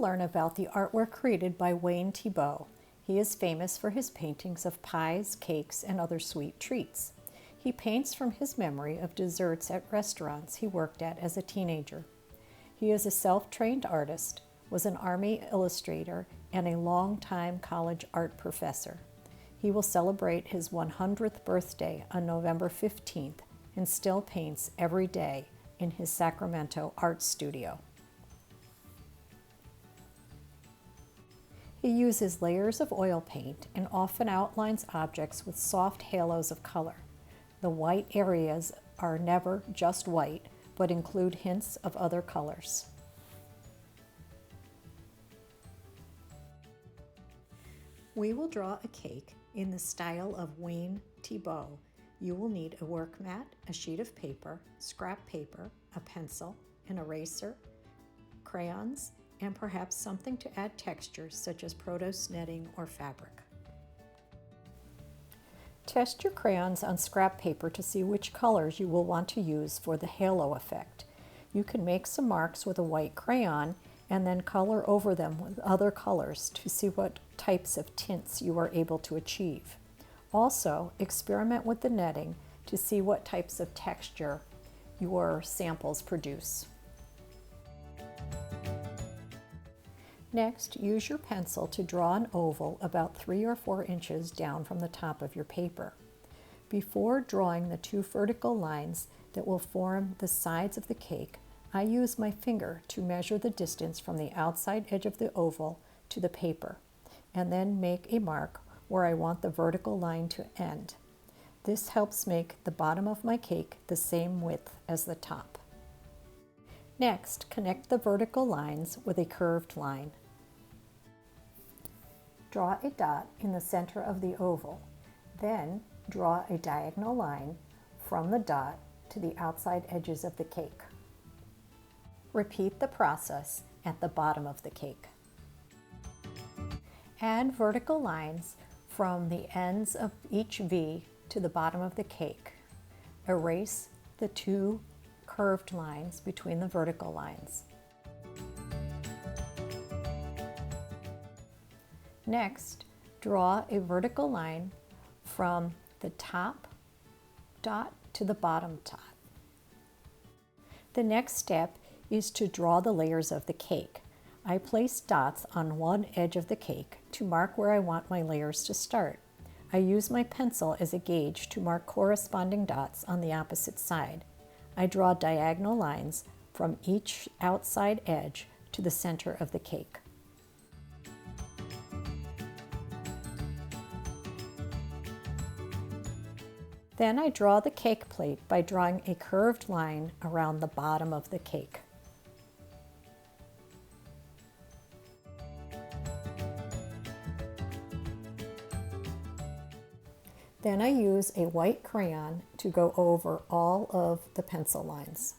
learn about the artwork created by Wayne Thiebaud. He is famous for his paintings of pies, cakes, and other sweet treats. He paints from his memory of desserts at restaurants he worked at as a teenager. He is a self-trained artist, was an Army illustrator, and a long-time college art professor. He will celebrate his 100th birthday on November 15th and still paints every day in his Sacramento art studio. He uses layers of oil paint and often outlines objects with soft halos of color. The white areas are never just white, but include hints of other colors. We will draw a cake in the style of Wayne Thiebaud. You will need a work mat, a sheet of paper, scrap paper, a pencil, an eraser, crayons, and perhaps something to add texture such as Protos netting or fabric. Test your crayons on scrap paper to see which colors you will want to use for the halo effect. You can make some marks with a white crayon and then color over them with other colors to see what types of tints you are able to achieve. Also, experiment with the netting to see what types of texture your samples produce. Next, use your pencil to draw an oval about 3 or 4 inches down from the top of your paper. Before drawing the 2 vertical lines that will form the sides of the cake, I use my finger to measure the distance from the outside edge of the oval to the paper, and then make a mark where I want the vertical line to end. This helps make the bottom of my cake the same width as the top. Next, connect the vertical lines with a curved line. Draw a dot in the center of the oval. Then draw a diagonal line from the dot to the outside edges of the cake. Repeat the process at the bottom of the cake. Add vertical lines from the ends of each V to the bottom of the cake. Erase the 2 curved lines between the vertical lines. Next, draw a vertical line from the top dot to the bottom dot. The next step is to draw the layers of the cake. I place dots on one edge of the cake to mark where I want my layers to start. I use my pencil as a gauge to mark corresponding dots on the opposite side. I draw diagonal lines from each outside edge to the center of the cake. Then I draw the cake plate by drawing a curved line around the bottom of the cake. Then I use a white crayon to go over all of the pencil lines.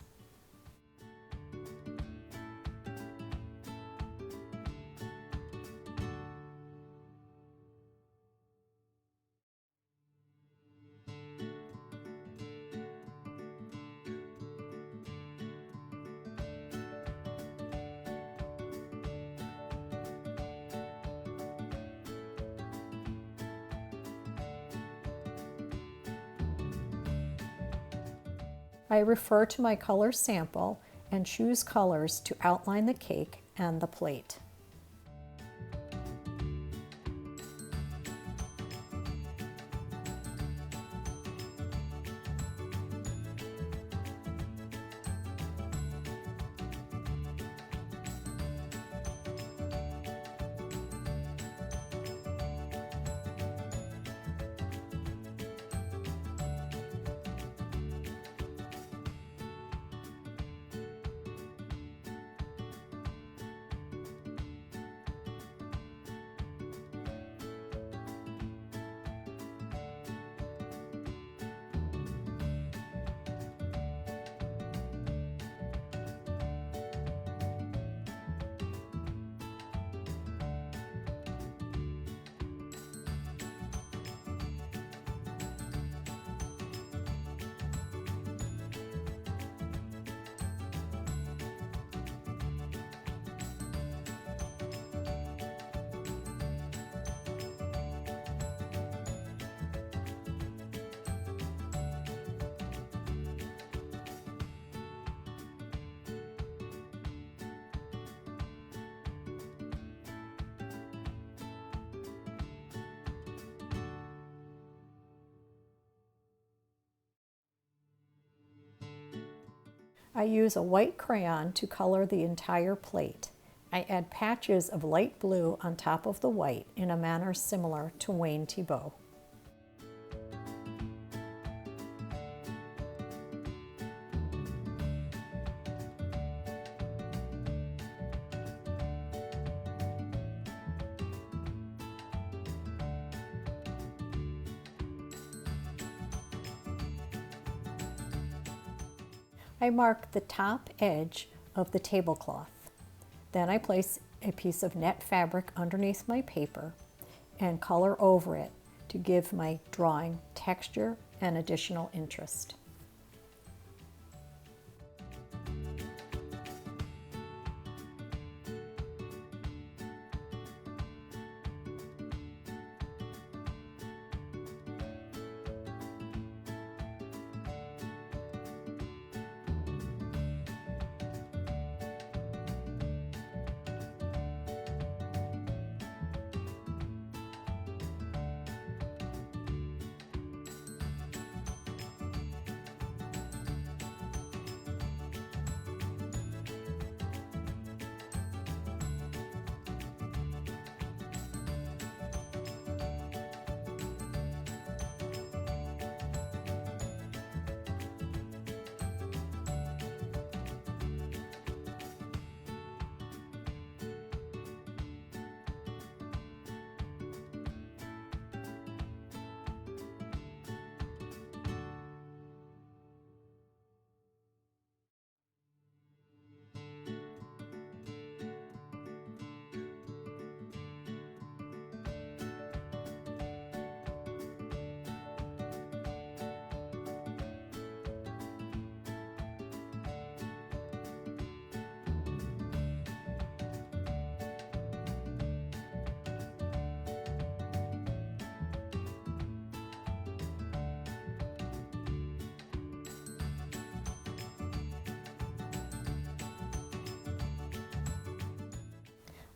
I refer to my color sample and choose colors to outline the cake and the plate. I use a white crayon to color the entire plate. I add patches of light blue on top of the white in a manner similar to Wayne Thiebaud. I mark the top edge of the tablecloth. Then I place a piece of net fabric underneath my paper and color over it to give my drawing texture and additional interest.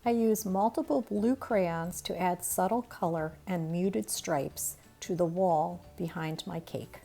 I use multiple blue crayons to add subtle color and muted stripes to the wall behind my cake.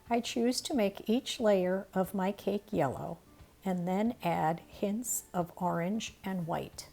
I choose to make each layer of my cake yellow and then add hints of orange and white.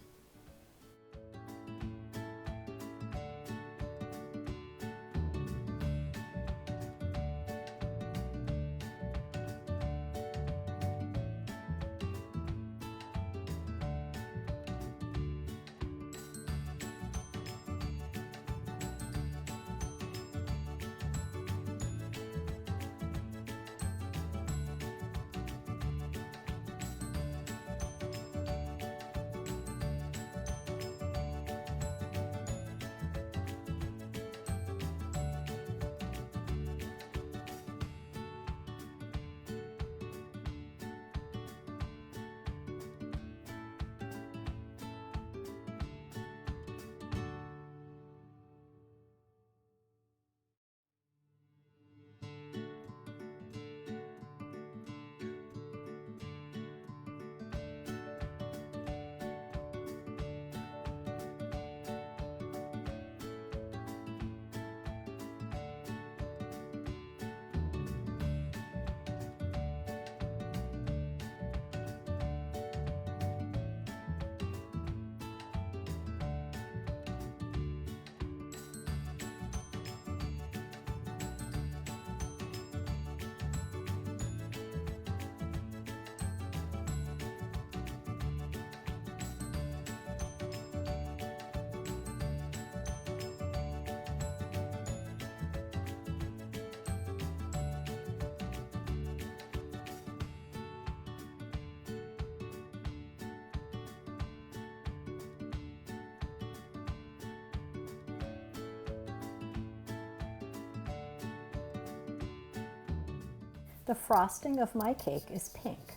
The frosting of my cake is pink.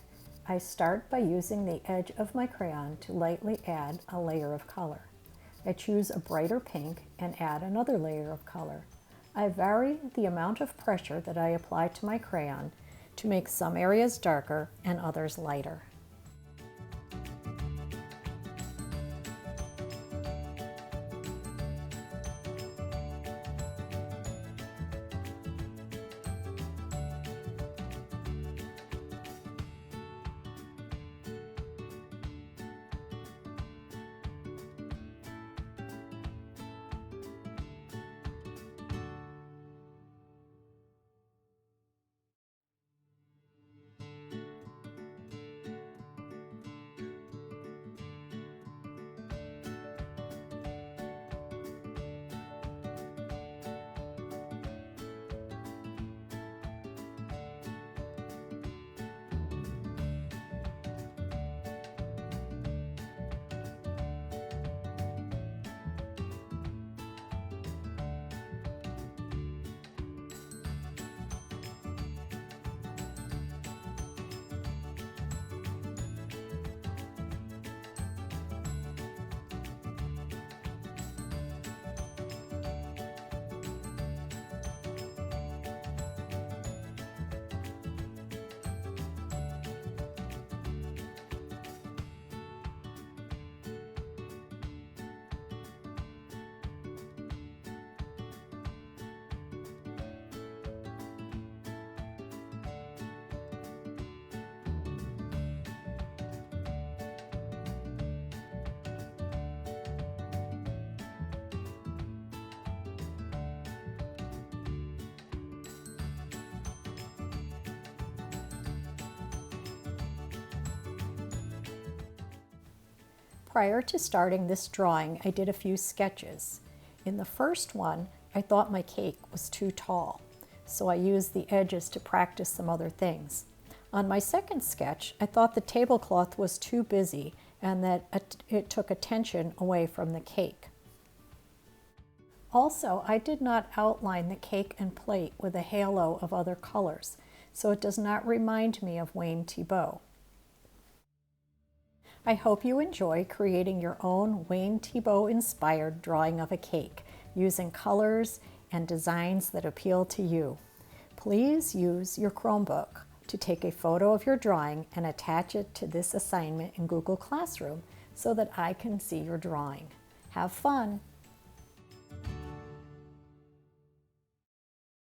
I start by using the edge of my crayon to lightly add a layer of color. I choose a brighter pink and add another layer of color. I vary the amount of pressure that I apply to my crayon to make some areas darker and others lighter. Prior to starting this drawing, I did a few sketches. In the first one, I thought my cake was too tall, so I used the edges to practice some other things. On my second sketch, I thought the tablecloth was too busy and that it took attention away from the cake. Also, I did not outline the cake and plate with a halo of other colors, so it does not remind me of Wayne Thiebaud. I hope you enjoy creating your own Wayne Thiebaud inspired drawing of a cake using colors and designs that appeal to you. Please use your Chromebook to take a photo of your drawing and attach it to this assignment in Google Classroom so that I can see your drawing. Have fun!